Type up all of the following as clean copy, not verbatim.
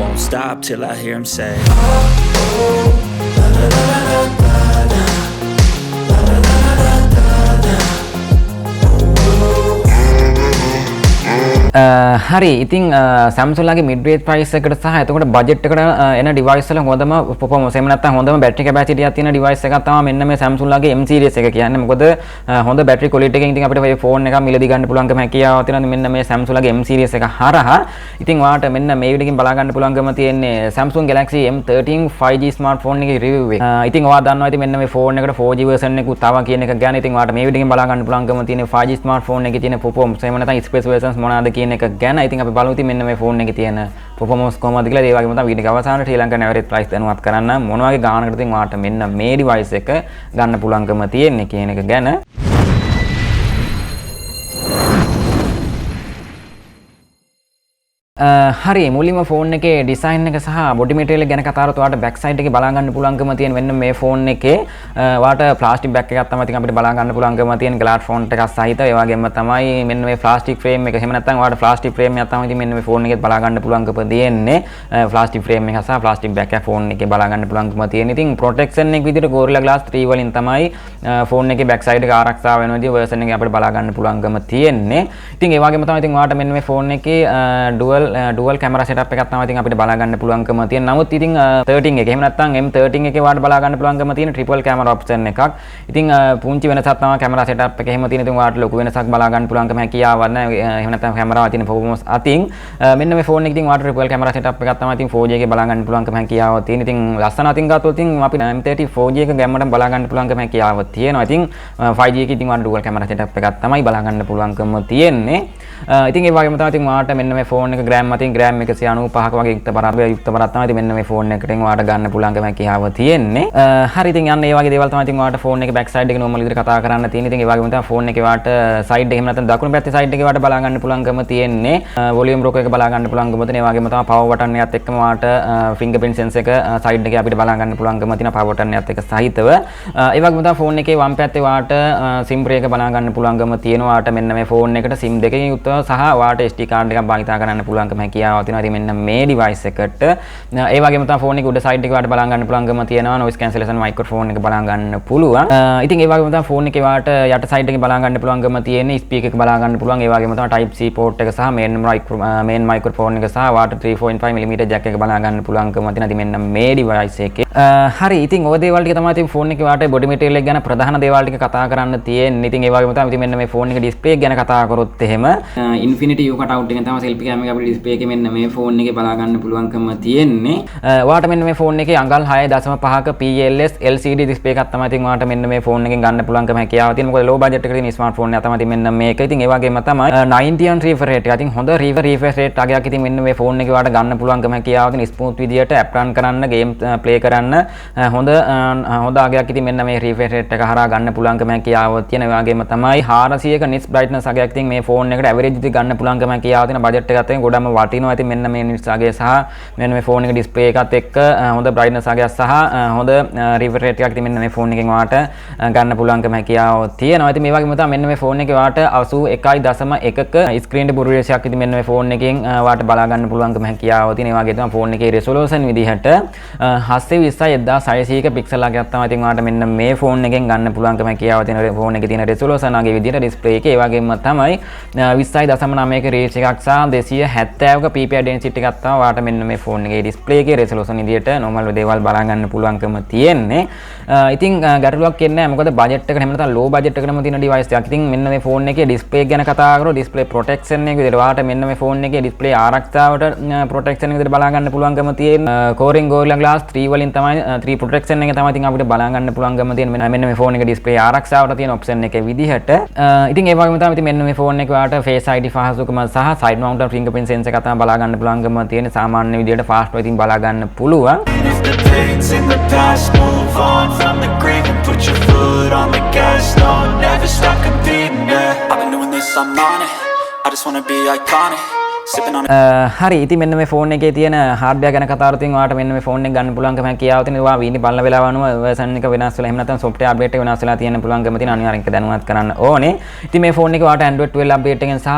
won't stop till I hear him say හරි ඉතින් Samsung ලගේ mid range price එකට සහ එතකොට budget එකට එන device වල හොඳම performance එහෙම නැත්නම් හොඳම battery capacity එකක් තියෙන device එකක් තමයි මෙන්න මේ Samsung ලගේ M series එක කියන්නේ. මොකද හොඳ battery quality එකකින් ඉතින් අපිට මේ phone එකක් මිලදී ගන්න පුළුවන්කම හැකියාවක් තියෙනවා මෙන්න මේ Samsung ලගේ M series එක හරහා. ඉතින් ඔයාලට මෙන්න මේ විදිහකින් බලා ගන්න පුළුවන්කම තියෙන්නේ Samsung Galaxy M13 5G smartphone එකේ review එක. ඉතින් ඔයා දන්නවා ඉතින් මෙන්න මේ phone එකට 4G version එකකුත් තව කියන එක ගැන. ඉතින් ඔයාලට මේ විදිහකින් බලා ගන්න පුළුවන්කම තියෙන 5G smartphone එකේ තියෙන performance එහෙම නැත්නම් specifications මොනවාද කියන එක ගැන. ඉතින් අපි බලමු ඉතින් මෙන්න මේ phone එකේ තියෙන performance කොහොමද කියලා. ඒ වගේම තමයි වීඩියෝ එක අවසානයේ ශ්‍රී ලංකන් average price දැනුවත් කරන්න මොන වගේ ගානකට ඉතින් ඔයාලට මෙන්න මේ device එක ගන්න පුළුවන්කම තියෙන්නේ කියන එක ගැන. හරි මුලින්ම ෆෝන් එකේ ඩිසයින් එක සහ බොඩි මටීරියල් ගැන කතා කරලා ඔයාලට බෑක් සයිඩ් එකේ බලා ගන්න පුළුවන්කම තියෙන මෙන්න මේ ෆෝන් එකේ ඔයාලට ප්ලාස්ටික් බෑක් එකක් තමයි ඉතින් අපිට බලා ගන්න පුළුවන්කම තියෙන ග්ලාස් ෆොන්ට් එකක් සහිත. ඒ වගේම තමයි මෙන්න මේ ප්ලාස්ටික් ෆ්‍රේම් එක. එහෙම නැත්නම් ඔයාලට ප්ලාස්ටික් ෆ්‍රේම් එකක් තමයි ඉතින් මෙන්න මේ ෆෝන් එකේ බලා ගන්න පුළුවන්කම තියෙන්නේ. ප්ලාස්ටික් ෆ්‍රේම් එක සහ ප්ලාස්ටික් බෑක් එක ෆෝන් එකේ බලා ගන්න පුළුවන්කම තියෙන. ඉතින් ප්‍රොටෙක්ෂන් එක විදිහට Gorilla Glass 3 වලින් තමයි ෆෝන් එකේ බෑක් සයිඩ් එක ආරක්ෂා වෙන විදිහ වර්ෂන් එකේ අපිට බලා ගන්න පුළුවන්කම තියෙන්නේ. ඉතින් ඒ වගේම තමයි ඉතින් ඔයාලට මෙන්න මේ ෆෝන් එකේ dual camera setup එකක් තමයි ඉතින් අපිට බලා ගන්න පුළුවන්කම තියෙන. නමුත් ඉතින් 13 එකේ එහෙම නැත්නම් M13 එකේ වාට බලා ගන්න පුළුවන්කම තියෙන triple camera option එකක්. ඉතින් පුංචි වෙනසක් තමයි camera setup එක. එහෙම තියෙන ඉතින් වාට ලොකු වෙනසක් බලා ගන්න පුළුවන්කම හැකියාවක් නැහැ. එහෙම නැත්නම් camera තියෙන performance අතින් මෙන්න මේ phone එකේ ඉතින් වාට triple camera setup එකක් තමයි ඉතින් 4G එකේ බලා ගන්න පුළුවන්කම හැකියාවක් තියෙන. ඉතින් ලස්සන අතින් ගත්තොත් ඉතින් අපි M30 4G එක ගැම්මට බලා ගන්න පුළුවන්කම හැකියාවක් තියෙනවා. ඉතින් 5G එකේ ඉතින් වාට dual camera setup එකක් තමයි බලා ගන්න පුළුවන්කම තියෙන්නේ. ඉතින් ඒ වගේම තමයි ඉතින් වාට මෙන්න මේ phone එක gram අතින් gram 195ක වගේ යුක්ත බරක් තමයි ඉතින් මෙන්න මේ ෆෝන් එකකින් ඔයාලට ගන්න පුළුවන්කම හැකියාව තියෙන්නේ. හරි ඉතින් යන්න ඒ වගේ දේවල් තමයි ඉතින් ඔයාලට ෆෝන් එකේ බෑක් සයිඩ් එක normal විදිහට කතා කරන්න තියෙන්නේ. ඉතින් ඒ වගේම තමයි ෆෝන් එකේ ඔයාලට සයිඩ් එක එහෙම නැත්නම් දකුණු පැත්තේ සයිඩ් එකේ ඔයාලට බලා ගන්න පුළුවන්කම තියෙන්නේ. වොලියුම් රොක එක බලා ගන්න පුළුවන්කම තියෙන. ඒ වගේම තමයි පවර් බටන් එකත් එක්කම ඔයාලට ෆින්ගර්ප්‍රින්ට් සෙන්සර් එක සයිඩ් එකේ අපිට බලා ගන්න පුළුවන්කම තියෙන පවර් බටන් එකත් එක්ක සහිතව. ඒ වගේම තමයි ෆෝන් එකේ වම් පැත්තේ ඔයාලට SIM tray එක බලා ගන්න පුළුවන්කම තියෙනවා. ඔයාලට මෙන්න මේ ෆෝන් එකට SIM දෙකකින් යුක්තව සහ ඔයාලට SD card එකක් භාවිතා කරන්න පුළුවන්කම හැකියාවක් තියෙනවා. ඉතින් මෙන්න මේ device එකට ඒ වගේම තමයි ෆෝන් එකේ උඩ සයිඩ් එකේ වාට බලා ගන්න පුළුවන්කම තියෙනවා. noise cancellation microphone එක බලා ගන්න පුළුවන්. ඉතින් ඒ වගේම තමයි ෆෝන් එකේ වාට යට සයිඩ් එකේ බලා ගන්න පුළුවන්කම තියෙන්නේ. ස්පීකර් එක බලා ගන්න පුළුවන්. ඒ වගේම තමයි type C port එක සහ main microphone එක සහ වාට 3.5 mm jack එක බලා ගන්න පුළුවන්කම තියෙනවා. ඉතින් මෙන්න මේ device එකේ හරි ඉතින් ඔය දේවල් ටික තමයි ඉතින් ෆෝන් එකේ වාට body material එක ගැන ප්‍රධාන දේවල් ටික කතා කරන්න තියෙන්නේ. ඉතින් ඒ වගේම තමයි ඉතින් මෙන්න මේ ෆෝන් එකේ display එක ගැන කතා කරොත් එහෙම infinity U cut out එකෙන් තමයි selfie cam එක අපිට display එකේ මෙන්න මේ ෆෝන් එකේ බලා ගන්න පුළුවන්කම තියෙන්නේ. ඔයාලට මෙන්න මේ ෆෝන් එකේ අඟල් 6.5ක PLS LCD display එකක් තමයි ඉතින් ඔයාලට මෙන්න මේ ෆෝන් එකෙන් ගන්න පුළුවන්කම හැකියාව තියෙන. මොකද low budget එකේ තියෙන smartphone එක තමයි ඉතින් මෙන්න මේක. ඉතින් ඒ වගේම තමයි 90 on refresh rate එක. ඉතින් හොඳ refresh rate අගයක් ඉතින් මෙන්න මේ ෆෝන් එකේ ඔයාලට ගන්න පුළුවන්කම හැකියාව තියෙන. smooth විදියට app run කරන්න, game play කරන්න හොඳ අගයක් ඉතින් මෙන්න මේ refresh rate එක හරහා ගන්න පුළුවන්කම හැකියාව තියෙන. ඒ වගේම තමයි 400ක nits brightness අගයක් ඉතින් මේ ෆෝන් එකට average ඉතින් ගන්න පුළුවන්කම හැකියාව තියෙන. budget එකත් එක්ක ගොඩම වටිනවා. ඉතින් මෙන්න මේ nits අගය සහ මෙන්න මේ ෆෝන් එකේ display එකත් එක්ක හොඳ brightness අගයක් සහ හොඳ refresh rate එකක් ඉතින් මෙන්න මේ ෆෝන් එකෙන් ඔයාලට ගන්න පුළුවන්කම හැකියාව තියෙනවා. ඉතින් මේ වගේම තමයි මෙන්න මේ ෆෝන් එකේ ඔයාලට 81.1ක screen record ratio එකක් ඉතින් මෙන්න මේ ෆෝන් එකෙන් ඔයාලට බලා ගන්න පුළුවන්කම හැකියාව තියෙන. ඒ වගේ තමයි ෆෝන් එකේ resolution විදිහට 720x1600ක pixel අගයක් තමයි ඉතින් ඔයාලට මෙන්න මේ ෆෝන් එකෙන් ගන්න පුළුවන්කම හැකියාව තියෙන. ෆෝන් එකේ තියෙන resolution අගේ විදිහට display එකේ. ඒ වගේම තමයි 20.9ක reach එකක් සහ 270ක ppi density එකක් තමයි ඔයාලට මෙන්න මේ ෆෝන් එකේ display එකේ resolution විදිහට normal දේවල් බලා ගන්න පුළුවන්කම තියෙන්නේ. ඉතින් ගැටලුවක් එන්නේ නැහැ. මොකද budget එක එහෙම නැත්නම් low budget එකකටම තියෙන device එකක්. ඉතින් මෙන්න මේ ෆෝන් එකේ display ගැන කතා කරලා display protection එක විදිහට ඔයාලට මෙන්න මේ ෆෝන් එකේ display ආරක්ෂාවට protection එක විදිහට බලා ගන්න පුළුවන්කම තියෙන. Corning Gorilla Glass 3 වලින් තමයි 3 protection එක තමයි ඉතින් අපිට බලා ගන්න පුළුවන්කම තියෙන. මෙන්න මේ ෆෝන් එකේ display ආරක්ෂාවට තියෙන option එකේ විදිහට. ඉතින් ඒ වගේම තමයි ඉතින් මෙන්න මේ ෆෝන් එකේ ඔයාලට face ID පහසුකම සහ side mounted fingerprint sensor එක තමයි බලා ගන්න පුළුවන්කම තියෙන. සාමාන්‍ය විදිහට fast ඉතින් බලා ගන්න පුළුවන්. Things in the past, move on from the grave and put your foot on the gas. No, never stop competing, yeah. I've been doing this, I'm on it. I just wanna be iconic. sipping on හරි ඉතින් මෙන්න මේ phone එකේ තියෙන hardware ගැන කතා කරලා තින් ඔයාලට මෙන්න මේ ෆෝන් එක ගන්න පුළුවන්කම හැකියාව තියෙන. ඔයා වීඩියෝ බලන වෙලාව අනුව version එක වෙනස් වෙලා එහෙම නැත්නම් software update එක වෙනස් වෙලා තියෙන පුළුවන්කම තියෙන අනිවාර්යෙන් ඒක දැනුවත් කරන්න ඕනේ. ඉතින් මේ ෆෝන් එකේ ඔයාලට Android 12 update එකෙන් සහ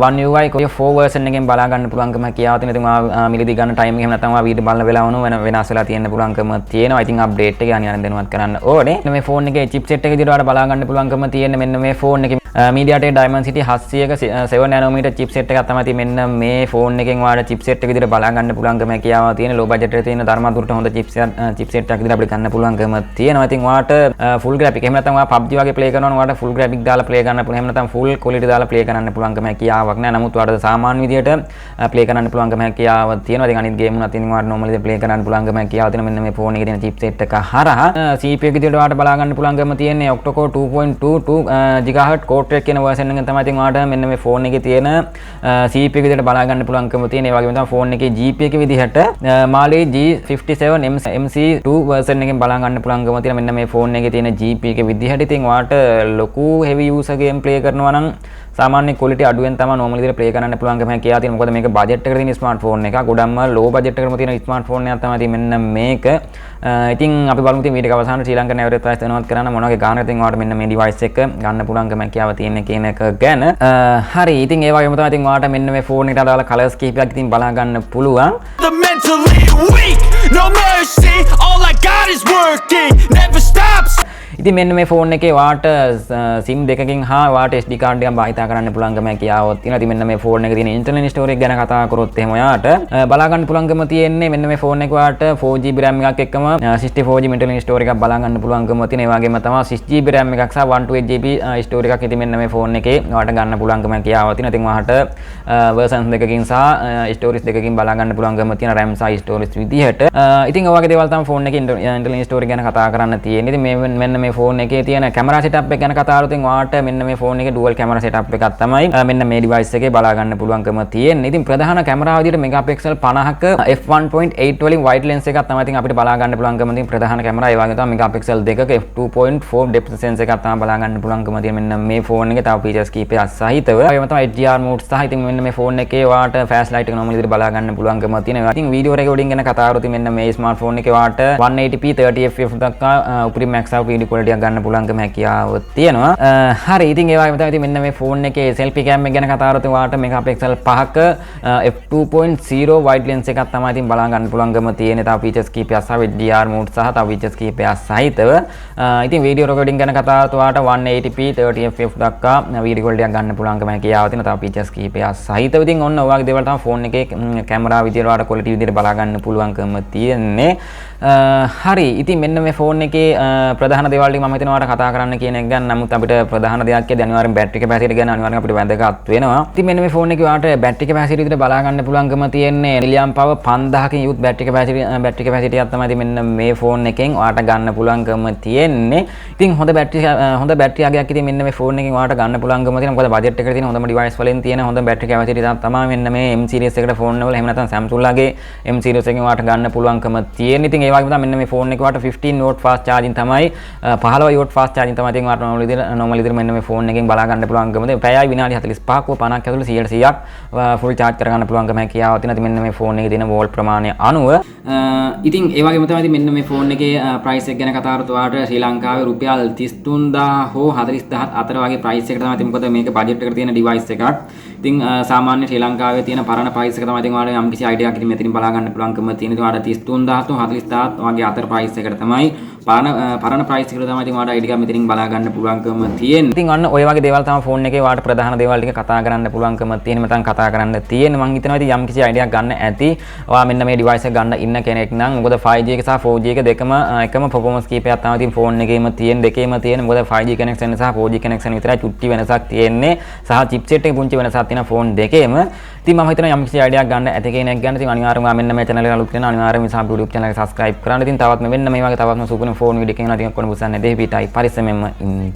One UI Core 4 version එකෙන් බලා ගන්න පුළුවන්කම හැකියාව තියෙන. ඉතින් ඔයා මිලදී ගන්න time එක එහෙම නැත්නම් ඔයා වීඩියෝ බලන වෙලාව අනුව වෙනස් වෙලා තියෙන පුළුවන්කම තියෙනවා. ඉතින් update එක අනිවාර්යෙන් දැනුවත් කරන්න ඕනේ. මේ ෆෝන් එකේ chipset එක විදිහට ඔයාලට බලා ගන්න පුළුවන්කම තියෙන මෙන්න මේ ෆෝන් එකේ MediaTek Dimensity 700ක 7 nanometer chipset එකක් තමයි තියෙන්නේ. මෙන්න මේ ෆෝන් එකෙන් ඔයාලට chipset එක විදිහට බලා ගන්න පුළුවන්කම හැකියාව තියෙන. low budget එකේ තියෙන ධර්මාතුරට හොඳ chipset එකක් විදිහට අපිට ගන්න පුළුවන්කම තියෙනවා. ඉතින් ඔයාලට full graphic එහෙම නැත්නම් ඔයා PUBG වගේ play කරනවා නම් ඔයාලට full graphic දාලා play කරන්න පුළුවන්. එහෙම නැත්නම් full quality දාලා play කරන්න පුළුවන්කම හැකියාවක් නැහැ. නමුත් ඔයාලට සාමාන්‍ය විදිහට play කරන්න පුළුවන්කම හැකියාවක් තියෙනවා. ඉතින් අනිත් game උනත් ඉතින් ඔයාලට normal විදිහට play කරන්න පුළුවන්කම හැකියාව තියෙන මෙන්න මේ ෆෝන් එකේ තියෙන chipset එක හරහා CPU එක විදිහට ඔයාලට බලා ගන්න පුළුවන්කම තියෙන්නේ octa-core 2.22 GHz core කියන version එකෙන් තමයි ඉතින් ඔයාලට මෙන්න මේ ෆෝන් එකේ තියෙන CPU එක විදිහට බලා ගන්න පුළුවන්කම තියෙන. ඒ වගේම තමයි ෆෝන් එකේ GPU එක විදිහට Mali G57 MC2 version එකෙන් බලා ගන්න පුළුවන්කම තියෙන මෙන්න මේ ෆෝන් එකේ තියෙන GPU එක විදිහට. ඉතින් ඔයාලට ලොකු heavy user game play කරනවා නම් සාමාන්‍ය quality අඩුවෙන් තමයි normal විදිහට play කරන්න පුළුවන්කම හැකියාව තියෙන. මොකද මේක budget එකට තියෙන smartphone එකක්. ගොඩක්ම low budget එකකම තියෙන smartphone එකක් තමයි මෙන්න මේක. ඉතින් අපි බලමු ඉතින් වීඩියෝ එක අවසානයේ ශ්‍රී ලංකන් average price දැනුවත් කරන්න මොන වගේ ගානකට ඉතින් ඔයාලට මෙන්න මේ device එක ගන්න පුළුවන්කම හැකියාව තියෙන කියන එක ගැන. හරි ඉතින් ඒ වගේම තමයි ඉතින් ඔයාලට මෙන්න මේ ෆෝන් එකට අදාළ කලර්ස් කිහිපයක් ඉතින් බලා ගන්න පුළුවන්. the mentally weak, no mercy, all I got is working, never stops. ඉතින් මෙන්න මේ ෆෝන් එකේ ඔයාලට SIM දෙකකින් හා ඔයාලට SD card එකක් භාවිතා කරන්න පුළුවන්කම හැකියාවක් තියෙනවා. ඉතින් මෙන්න මේ ෆෝන් එකේ තියෙන internal storage ගැන කතා කරොත් එහෙම ඔයාලට බලා ගන්න පුළුවන්කම තියෙන්නේ මෙන්න මේ ෆෝන් එකේ ඔයාලට 4GB RAM එකක් එක්කම 64GB internal storage එකක් බලා ගන්න පුළුවන්කම තියෙන. ඒ වගේම තමයි 6GB RAM එකක් සහ 128GB storage එකක් ඉතින් මෙන්න මේ ෆෝන් එකේ ඔයාලට ගන්න පුළුවන්කම හැකියාවක් තියෙනවා. ඉතින් ඔයාලට version දෙකකින් සහ storage දෙකකින් බලා ගන්න පුළුවන්කම තියෙන RAM සහ storage විදිහට. ඉතින් ඔය වගේ දේවල් තමයි ෆෝන් එකේ internal storage ගැන කතා කරන්න තියෙන්නේ. ඉතින් මෙන්න මේ ෆෝන් එකේ තියෙන කැමරා setup එක ගැන කතා කරලා ඉතින් ඔයාලට මෙන්න මේ ෆෝන් එකේ dual camera setup එකක් තමයි මෙන්න මේ device එකේ බලා ගන්න පුළුවන්කම තියෙන්නේ. ඉතින් ප්‍රධාන කැමරාව විදිහට megapixel 50ක f1.8 වලින් wide lens එකක් තමයි ඉතින් අපිට බලා ගන්න පුළුවන්කම තියෙන ප්‍රධාන කැමරාව. ඒ වගේම තමයි megapixel 2ක f2.4 depth sensor එකක් තමයි බලා ගන්න පුළුවන්කම තියෙන මෙන්න මේ ෆෝන් එකේ තව features කීපයක් සහිතව. ඒ වගේම තමයි HDR mode සහ ඉතින් මෙන්න මේ ෆෝන් එකේ ඔයාලට flash light එක normal විදිහට බලා ගන්න පුළුවන්කම තියෙනවා. ඉතින් video recording ගැන කතා කරලා මෙන්න මේ smartphone එකේ ඔයාලට 180p 30fps දක්වා උපරිම max video quality එකක් ගන්න පුළුවන්කම හැකියාව තියෙනවා. හරි ඉතින් ඒ වගේම තමයි මෙන්න මේ ෆෝන් එකේ selfie cam එක ගැන කතා කරලා ඔයාලට megapixel 5ක f2.0 wide lens එකක් තමයි ඉතින් බලා ගන්න පුළුවන්කම තියෙන්නේ. තව features කීපයක් සහ HDR mode සහ තව features කීපයක් සහිතව. ඉතින් video recording ගැන කතා කරලා ඔයාලට 180p 30fps දක්වා video quality එකක් ගන්න පුළුවන්කම හැකියාව තියෙන තව features කීපයක් සහිතව. ඉතින් ඔන්න ඔය වගේ දේවල් තමයි ෆෝන් එකේ කැමරා විදියට ඔයාලට quality විදියට බලා ගන්න පුළුවන්කම තියෙන්නේ. හරි ඉතින් මෙන්න මේ ෆෝන් එකේ ප්‍රධාන දේවල් ටික මම හිතනවා කතා කරන්න කියන එක ගැන. නමුත් අපිට ප්‍රධාන දෙයක් කියන්නේ අනිවාර්යෙන් බැටරි කැපැසිටි ගැන අනිවාර්යෙන් අපිට වැදගත් වෙනවා. ඉතින් මෙන්න මේ ෆෝන් එකේ ඔයාලට බැටරි කැපැසිටි විදිහට බලා ගන්න පුළුවන්කම තියෙන්නේ මිලියම් පවර් 5000කින් යුත් බැටරි කැපැසිටි එකක් තමයි මෙන්න මේ ෆෝන් එකෙන් ඔයාලට ගන්න පුළුවන්කම තියෙන්නේ. ඉතින් හොඳ බැටරි අගයක් ඉතින් මෙන්න මේ ෆෝන් එකෙන් ඔයාලට ගන්න පුළුවන්කම තියෙනවා. මොකද බජට් එකට තියෙන හොඳම ඩිවයිස් වලින් තියෙන හොඳ බැටරි කැපැසිටි තමයි මෙන්න මේ M series එකට ෆෝන් වල එහෙම නැත්නම් Samsung ලගේ M series එකෙන් ඔයාලට ගන්න පුළුවන්කම තියෙන්නේ. ඉතින් ඒ වගේම තමයි මෙන්න මේ ෆෝන් එකේ ඔයාලට 15 watt fast charging තමයි 15 watt fast charging තමයි ඉතින් ඔයාලට normal විදිහට මෙන්න මේ ෆෝන් එකෙන් බලා ගන්න පුළුවන්කම තියෙනවා. පැයයි විනාඩි 45ක 50ක් ඇතුළත 100%ක් full charge කරගන්න පුළුවන්කම හැකියාව තියෙනවා. ඉතින් මෙන්න මේ ෆෝන් එකේ තියෙන volt ප්‍රමාණය අනුව ඉතින් ඒ වගේම තමයි මෙන්න මේ ෆෝන් එකේ price එක ගැන කතා කරලා ඔයාලට ශ්‍රී ලංකාවේ රුපියල් 33000 හෝ 40000 අතර වගේ price එක තමයි. ඉතින් මොකද මේක budget එකට තියෙන device එකක්. ඉතින් සාමාන්‍ය ශ්‍රී ලංකාවේ තියෙන පරණ price එක තමයි ඉතින් ඔයාලට යම් කිසි idea එකක් ඉතින් මෙතනින් බලා ගන්න පුළුවන්කම තියෙන. ඉතින් ඔයාලට 33000 ਤੋਂ 40000 වගේ අතර price එකට තමයි පරණ price එකට තමයි ඉතින් ඔයාලට idea එකක් මෙතනින් බලා ගන්න පුළුවන්කම තියෙන්නේ. ඉතින් අන්න ඔය වගේ දේවල් තමයි ෆෝන් එකේ ඔයාලට ප්‍රධාන දේවල් ටික කතා කරන්න පුළුවන්කම තියෙන. මතන් කතා කරන්න තියෙන්නේ මම හිතනවා ඉතින් යම් කිසි idea එකක් ගන්න ඇති. ඔයා මෙන්න මේ device එක ගන්න ඉන්න කෙනෙක් නම් මොකද 5G එක සහ 4G එක දෙකම එකම performance කීපයක් තමයි ඉතින් ෆෝන් එකේම තියෙන දෙකේම තියෙන. මොකද 5G connection සහ 4G connection විතරයි චුට්ටි වෙනසක් තියෙන්නේ. සහ chipset එකේ පුංචි වෙනසක් තියෙන ෆෝන් දෙකේම. ඉතින් මම හිතනවා යම් කිසි idea එකක් ගන්න ඇති කෙනෙක් ගන්න ඉතින් අනිවාර්යයෙන්ම මෙන්න මේ channel එක අලුත් වෙන අනිවාර්යයෙන්ම Visha YouTube channel එක subscribe කරන්න. ඉතින් තවත් මෙන්න මේ වගේ තවත් සුපුරම ෆෝන් වීඩියෝ එකකින් නතියක් කොන බුසන්නේ දෙහි පිටයි පරිස්සමෙන්ම ඉන්න